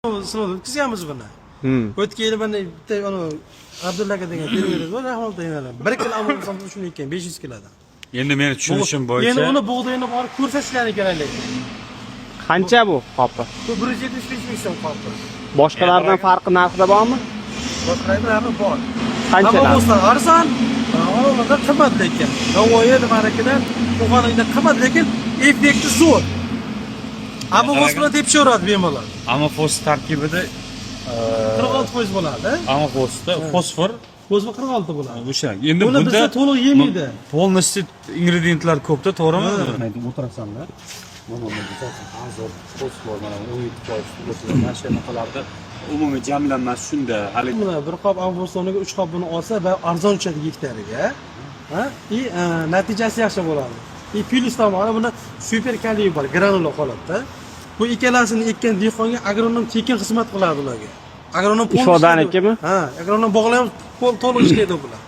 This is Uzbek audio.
Sinovdan o'tkazganmiz buni. O'tgan yili mana bitta Abdulla aka degan fermer bor, rahmatli. 1 kilo ammam shuni ekkan 500 kilodan. Endi meni tushunishim bo'yicha Endi uni bug'doyini borib ko'rsatishlari kerak lekin. Qancha bu qopi? Bu 175 ming so'm qopi. Boshqalardan farqi narxida bormi? Boshqalardan bor. Qancha Ammo narx? bo'lsa arzon, olovlarda qimmat lekin. Navoiy nimanikidan Qo'qonlikda qimmat lekin effekti zo'r. Ammo o'smani tepishaveradi bemalol. ammo fos tarkibida 46% bo'ladi. ammo fosda fosfor O'zi 46 bo'ladi. o'sha. Endi Buni bizda to'liq yemaydi. polностью ingrediyentlar ko'pda, to'g'rimi? O'tirasanlar. Mana hozir fosfor mana 17% mana shu narxlarda umumiy jamlanmasi shunda. Hali Buni bir qop avgustoniga 3 qop buni olsa va arzon tushadi gektariga. Ha? Natijasi yaxshi bo'ladi. Plus tomoni buni super kaliy bor, granula holatda. Bu ikkalasini ekkan dehqonga agronom tekin xizmat qiladi ularga. Agronom Ifodanikimi? Ha, agronom bog'laymiz, to'liq ishlaydi bular.